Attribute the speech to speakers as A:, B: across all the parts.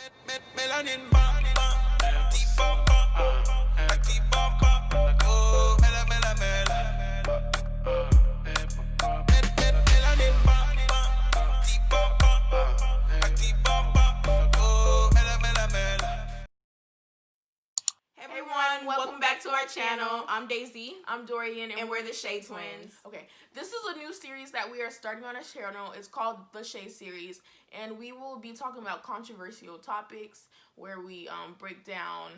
A: Melanin bang bang, deep bang bang, deep bang bang. Oh, mela mela mela. Melanin bang bang, deep bang bang, deep bang bang. Oh, mela mela mela.
B: Hey everyone, welcome back to our channel. I'm Daisy. I'm Dorian, and we're the Shea Twins. Okay, this is a new series that we are starting on our channel. It's called the Shea Series, and we will be talking about controversial topics where we break down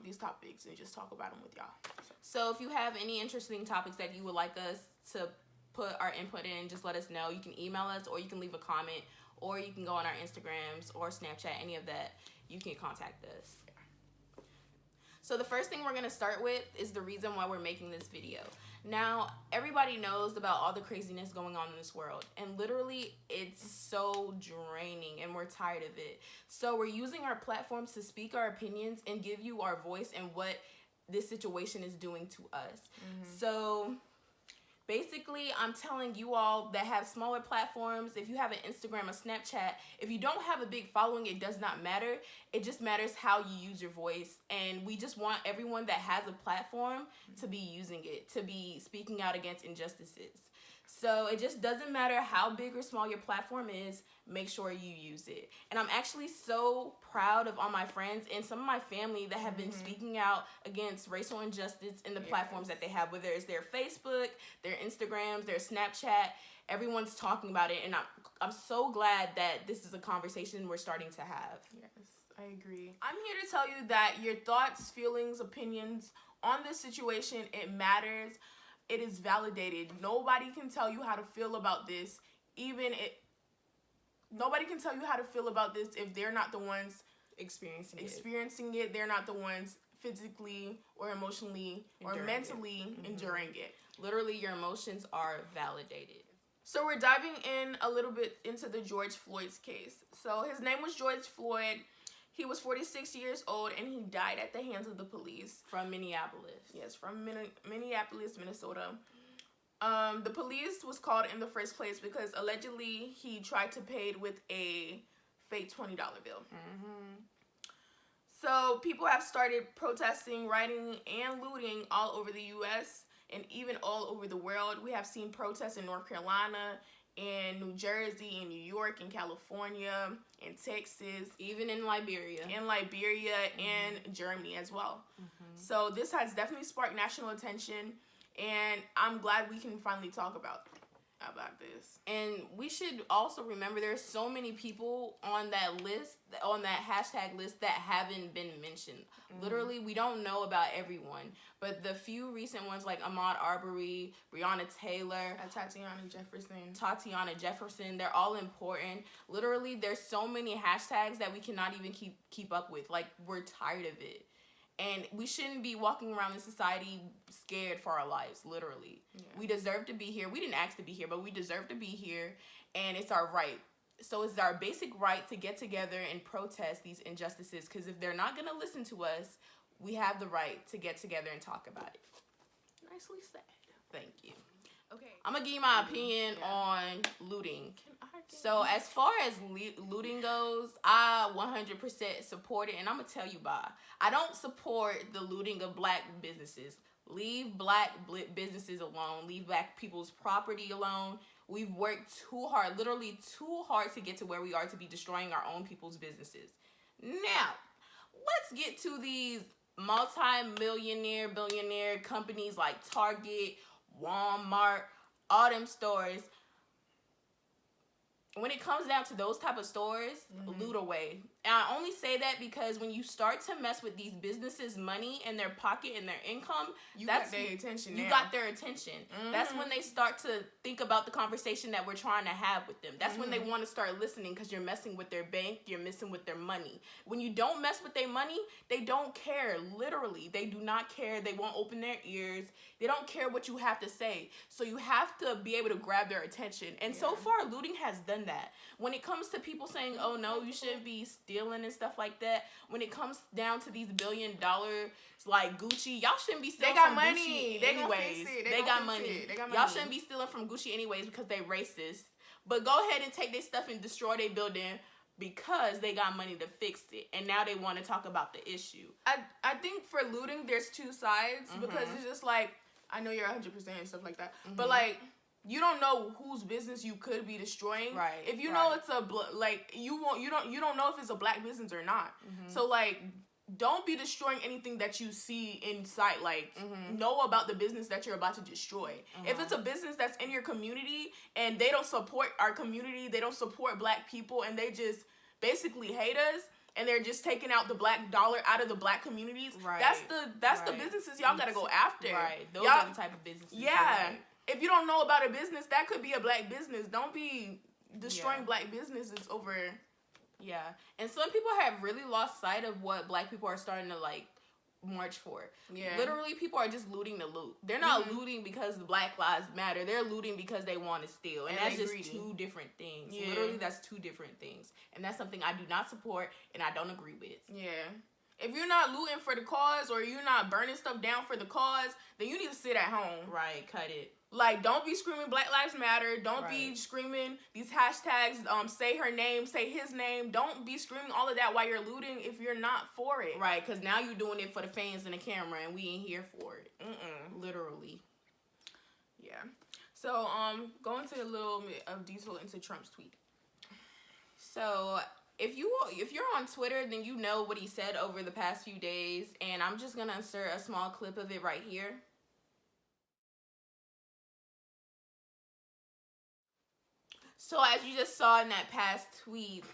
B: these topics and just talk about them with y'all. So if you have any interesting topics that you would like us to put our input in, just let us know. You can email us, or you can leave a comment, or you can go on our Instagrams or Snapchat, any of that. You can contact us. So the first thing we're going to start with is the reason why we're making this video. Now, everybody knows about all the craziness going on in this world, and literally it's so draining and we're tired of it. So we're using our platforms to speak our opinions and give you our voice and what this situation is doing to us. So basically, I'm telling you all that have smaller platforms, if you have an Instagram, a Snapchat, if you don't have a big following, it does not matter. It just matters how you use your voice. And we just want everyone that has a platform to be using it, to be speaking out against injustices. So it just doesn't matter how big or small your platform is, make sure you use it. And I'm actually so proud of all my friends and some of my family that have been speaking out against racial injustice in the platforms that they have, whether it's their Facebook, their Instagrams, their Snapchat. Everyone's talking about it, and I'm so glad that this is a conversation we're starting to have.
C: Yes, I agree. I'm here to tell you that your thoughts, feelings, opinions on this situation, it matters. It is validated. Nobody can tell you how to feel about this. Nobody can tell you how to feel about this if they're not the ones experiencing it. They're not the ones physically or emotionally or mentally enduring it.
B: Literally, your emotions are validated.
C: So we're diving in a little bit into the George Floyd's case. So his name was George Floyd. He was 46 years old, and he died at the hands of the police.
B: From Minneapolis.
C: Yes, from Minneapolis, Minnesota. The police was called in the first place because allegedly he tried to pay it with a fake $20 bill. So people have started protesting, rioting, and looting all over the U.S. and even all over the world. We have seen protests in North Carolina, in New Jersey, in New York, in California, in Texas,
B: even in Liberia.
C: And Germany as well. So this has definitely sparked national attention, and I'm glad we can finally talk about this.
B: And we should also remember there's so many people on that list, on that hashtag list, that haven't been mentioned. Literally, we don't know about everyone, but the few recent ones like Ahmaud Arbery, Breonna Taylor, Tatiana Jefferson, they're all important. Literally, there's so many hashtags that we cannot even keep up with. Like, we're tired of it. And we shouldn't be walking around in society scared for our lives, literally. Yeah. We deserve to be here. We didn't ask to be here, but we deserve to be here, and it's our right. So it's our basic right to get together and protest these injustices, because if they're not going to listen to us, we have the right to get together and talk about it.
C: Nicely said.
B: Thank you. Okay. I'm going to give you my opinion on looting. So as far as looting goes, I 100% support it, and I'm going to tell you why. I don't support the looting of black businesses. Leave black businesses alone. Leave black people's property alone. We've worked too hard, literally too hard, to get to where we are, to be destroying our own people's businesses. Now, let's get to these multi-millionaire, billionaire companies like Target, Walmart, all them stores. When it comes down to those type of stores, loot away. And I only say that because when you start to mess with these businesses' money and their pocket and their income,
C: you got their attention.
B: Got their attention. That's when they start to think about the conversation that we're trying to have with them. That's when they want to start listening, because you're messing with their bank, you're messing with their money. When you don't mess with their money, they don't care. Literally, they do not care. They won't open their ears. They don't care what you have to say. So you have to be able to grab their attention. And so far, looting has done that. When it comes to people saying, oh no, you shouldn't be stealing and stuff like that, when it comes down to these $1 billion like Gucci, y'all shouldn't be stealing from Gucci anyways. They got money. Y'all shouldn't be stealing from Gucci anyways because they racist. But go ahead and take their stuff and destroy their building. because they got money to fix it, and now they want to talk about the issue.
C: I think for looting, there's two sides, because it's just like, I know you're 100% and stuff like that, but like, you don't know whose business you could be destroying.
B: Right.
C: If you know it's you don't know if it's a black business or not. So like, don't be destroying anything that you see in sight. Like, know about the business that you're about to destroy. If it's a business that's in your community and they don't support our community, they don't support black people, and they just basically hate us, and they're just taking out the black dollar out of the black communities. Right. That's the businesses y'all gotta go after.
B: Right. Those are the type of businesses.
C: Yeah. If you don't know about a business, that could be a black business. Don't be destroying black businesses over.
B: Yeah. And some people have really lost sight of what black people are starting to like march for. Yeah. Literally, people are just looting to loot. They're not looting because the Black Lives Matter. They're looting because they want to steal. And that's just two different things. Yeah. Literally, that's two different things. And that's something I do not support and I don't agree with.
C: Yeah. If you're not looting for the cause, or you're not burning stuff down for the cause, then you need to sit at home.
B: Right. Cut it.
C: Like, don't be screaming Black Lives Matter. Don't be screaming these hashtags, say her name, say his name. Don't be screaming all of that while you're looting if you're not for it.
B: Right, because now you're doing it for the fans and the camera, and we ain't here for it. Literally.
C: Yeah. So, go into a little bit of detail into Trump's tweet.
B: So, if you're on Twitter, then you know what he said over the past few days, and I'm just going to insert a small clip of it right here. So as you just saw in that past tweet,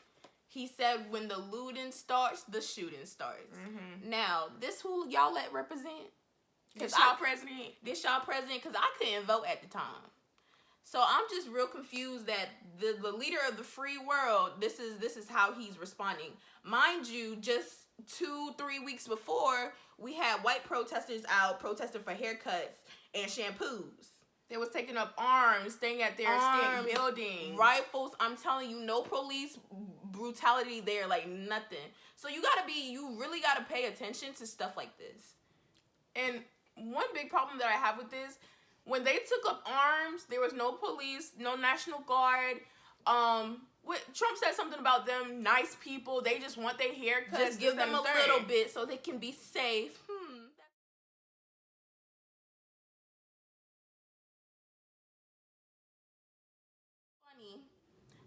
B: he said, when the looting starts, the shooting starts. Now, this who y'all let represent?
C: This y'all president?
B: This y'all president, because I couldn't vote at the time. So I'm just real confused that the leader of the free world, this is how he's responding. Mind you, just 2-3 weeks before, we had white protesters out protesting for haircuts and shampoos.
C: They was taking up arms, staying at their state buildings.
B: Rifles. I'm telling you, no police brutality there, like nothing. So you really gotta pay attention to stuff like this.
C: And one big problem that I have with this, when they took up arms, there was no police, no National Guard. Trump said something about them nice people. They just want their haircuts.
B: Just give them a little bit so they can be safe.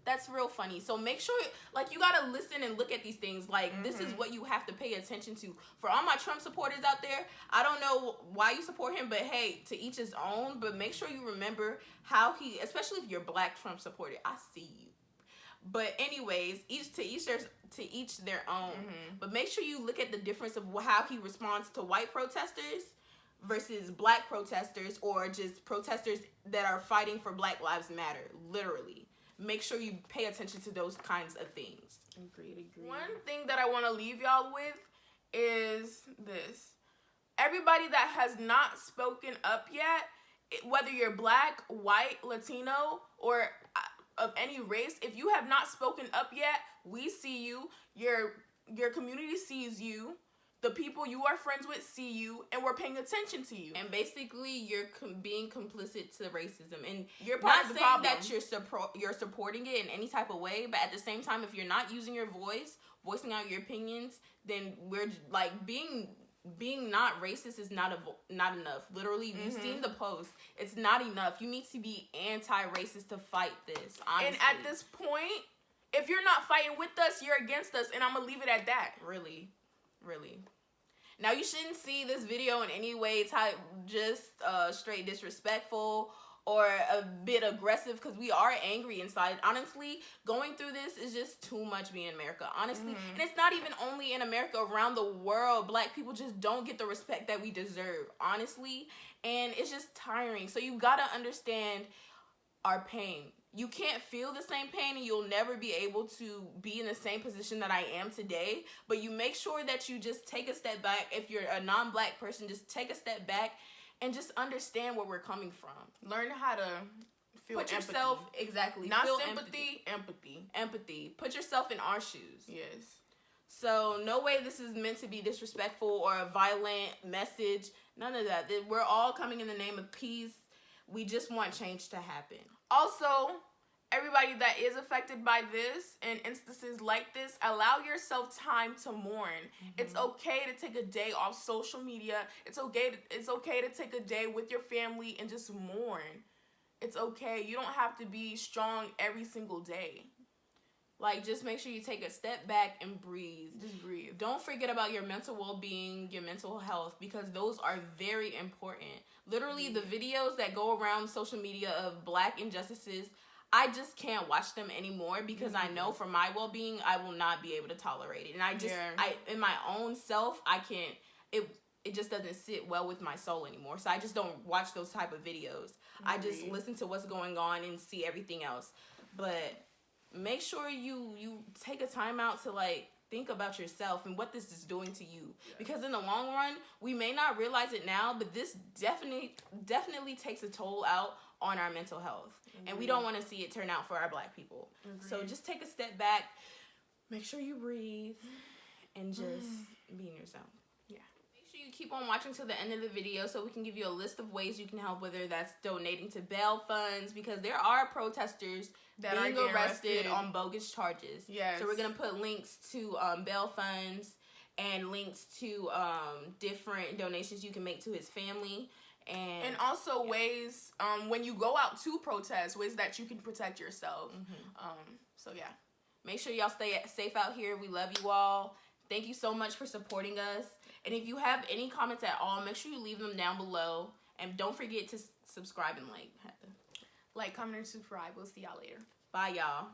B: That's real funny. So make sure, like, you gotta listen and look at these things. Like, this is what you have to pay attention to. For all my Trump supporters out there, I don't know why you support him, but hey, to each his own. But make sure you remember how he, especially if you're black Trump supporter, I see you. But anyways, to each their own. But make sure you look at the difference of how he responds to white protesters versus black protesters, or just protesters that are fighting for Black Lives Matter, literally. Make sure you pay attention to those kinds of things.
C: Agreed. One thing that I want to leave y'all with is this. Everybody that has not spoken up yet, whether you're black, white, Latino, or of any race, if you have not spoken up yet, we see you. Your community sees you. The people you are friends with see you, and we're paying attention to you.
B: And basically, you're being complicit to racism, and
C: you're part
B: of the
C: problem.
B: That you're supporting it in any type of way. But at the same time, if you're not using your voicing out your opinions, then we're like being not racist is not enough. Literally, you've seen the post. It's not enough. You need to be anti-racist to fight this. Honestly.
C: And at this point, if you're not fighting with us, you're against us, and I'm gonna leave it at that.
B: Really. Now, you shouldn't see this video in any way straight disrespectful or a bit aggressive, because we are angry inside. Honestly, going through this is just too much being in America, honestly. And it's not even only in America, around the world, black people just don't get the respect that we deserve, honestly. And it's just tiring. So you gotta understand our pain. You can't feel the same pain, and you'll never be able to be in the same position that I am today. But you make sure that you just take a step back. If you're a non-black person, just take a step back and just understand where we're coming from.
C: Learn how to feel
B: Put yourself, exactly.
C: Not
B: feel
C: sympathy,
B: empathy. Put yourself in our shoes.
C: Yes.
B: So no way this is meant to be disrespectful or a violent message. None of that. We're all coming in the name of peace. We just want change to happen.
C: Also,
B: everybody that is affected by this and instances like this, allow yourself time to mourn. It's okay to take a day off social media. It's okay to take a day with your family and just mourn. It's okay. You don't have to be strong every single day.
C: Like, just make sure you take a step back and breathe.
B: Just breathe.
C: Don't forget about your mental well-being, your mental health, because those are very important. Literally, the videos that go around social media of Black injustices, I just can't watch them anymore because I know for my well-being, I will not be able to tolerate it. And I just, in my own self, I can't, it just doesn't sit well with my soul anymore. So I just don't watch those type of videos. I just listen to what's going on and see everything else. But make sure you take a time out to, like, think about yourself and what this is doing to you. Because in the long run, we may not realize it now, but this definitely takes a toll out on our mental health. And we don't want to see it turn out for our Black people. So just take a step back, make sure you breathe, and just be in yourself. Make sure you keep on watching to the end of the video so we can give you a list of ways you can help, whether that's donating to bail funds, because there are protesters that being arrested on bogus charges. So we're going to put links to bail funds and links to different donations you can make to his family. And
B: also ways, when you go out to protest, ways that you can protect yourself. So yeah.
C: Make sure y'all stay safe out here. We love you all. Thank you so much for supporting us. And if you have any comments at all, make sure you leave them down below. And don't forget to subscribe and like.
B: Like, comment, and subscribe. We'll see y'all later.
C: Bye, y'all.